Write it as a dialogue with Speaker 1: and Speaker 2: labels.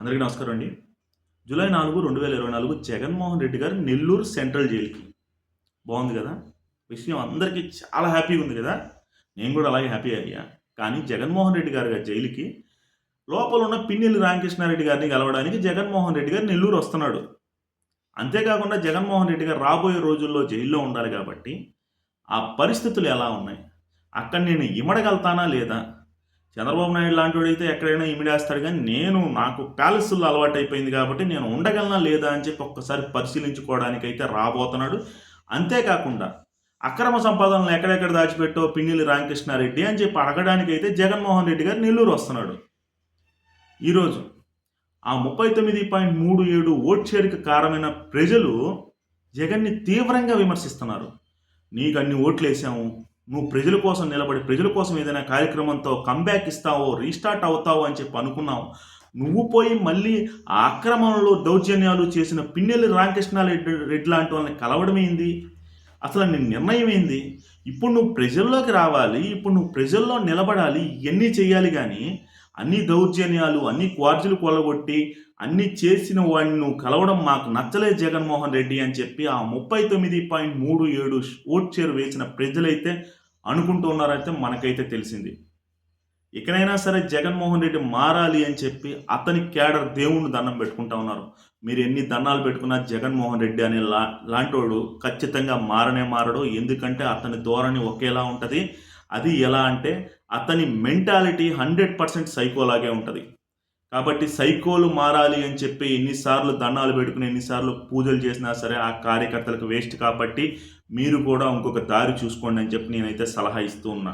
Speaker 1: అందరికీ నమస్కారం అండి. జూలై 4, 2024 జగన్మోహన్ రెడ్డి గారు నెల్లూరు సెంట్రల్ జైలుకి. బాగుంది కదా! విషయం అందరికీ చాలా హ్యాపీగా ఉంది కదా! నేను కూడా అలాగే హ్యాపీ అయ్యా. కానీ జగన్మోహన్ రెడ్డి గారు జైలుకి లోపల ఉన్న పిన్నెల్లి రామకృష్ణారెడ్డి గారిని కలవడానికి జగన్మోహన్ రెడ్డి గారు నెల్లూరు వస్తున్నాడు. అంతేకాకుండా జగన్మోహన్ రెడ్డి గారు రాబోయే రోజుల్లో జైల్లో ఉండాలి కాబట్టి ఆ పరిస్థితులు ఎలా ఉన్నాయి? అక్కడ నేను ఇమడగలుగుతానా లేదా? చంద్రబాబు నాయుడు లాంటివాడైతే ఎక్కడైనా ఇమిడేస్తాడు కానీ నాకు ప్యాలెస్‌లో అలవాటైపోయింది కాబట్టి నేను ఉండగలనా లేదా అని చెప్పి ఒక్కసారి పరిశీలించుకోవడానికైతే రాబోతున్నాడు. అంతేకాకుండా అక్రమ సంపాదనలు ఎక్కడెక్కడ దాచిపెట్టో పిన్నెల్లి రామకృష్ణారెడ్డి అని చెప్పి అడగడానికైతే జగన్మోహన్ రెడ్డి గారు నెల్లూరు వస్తున్నాడు. ఈరోజు ఆ 39.37 ఓట్ షేర్‌కి కారణమైన ప్రజలు జగన్‌ని తీవ్రంగా విమర్శిస్తున్నారు. నీకు అన్ని ఓట్లేసాము, నువ్వు ప్రజల కోసం నిలబడి ప్రజల కోసం ఏదైనా కార్యక్రమంతో కంబ్యాక్ ఇస్తావో రీస్టార్ట్ అవుతావో అని చెప్పి అనుకున్నావు. నువ్వు పోయి మళ్ళీ ఆ అక్రమంలో దౌర్జన్యాలు చేసిన పిన్నెల్లి రామకృష్ణారెడ్డి లాంటి వాళ్ళని కలవడం ఏంది? అసలు నీ నిర్ణయం ఏంది? ఇప్పుడు నువ్వు ప్రజల్లోకి రావాలి, ఇప్పుడు నువ్వు ప్రజల్లో నిలబడాలి, ఇవన్నీ చేయాలి. కానీ అన్ని దౌర్జన్యాలు, అన్ని క్వార్జీలు కొల్లగొట్టి అన్ని చేసిన వాడిని నువ్వు కలవడం మాకు నచ్చలేదు జగన్మోహన్ రెడ్డి అని చెప్పి ఆ 39.37 ఓట్ షేర్ వేసిన ప్రజలైతే అనుకుంటూ ఉన్నారైతే మనకైతే తెలిసింది. ఇకనైనా సరే జగన్మోహన్ రెడ్డి మారాలి అని చెప్పి అతని క్యాడర్ దేవుణ్ణి దండం పెట్టుకుంటా ఉన్నారు. మీరు ఎన్ని దండాలు పెట్టుకున్నా జగన్మోహన్ రెడ్డి అనే లాంటోడు ఖచ్చితంగా మారనే మారడు. ఎందుకంటే అతని ధోరణి ఒకేలా ఉంటుంది. అది ఎలా అంటే అతని మెంటాలిటీ 100% సైకోలాగే ఉంటుంది. కాబట్టి సైకోలు మారాలి అని చెప్పి ఎన్నిసార్లు దండాలు పెట్టుకుని ఎన్నిసార్లు పూజలు చేసినా సరే ఆ కార్యకర్తలకు వేస్ట్. కాబట్టి మీరు కూడా ఇంకొక దారి చూసుకోండి అని చెప్పి నేనైతే సలహా ఇస్తూ ఉన్నా.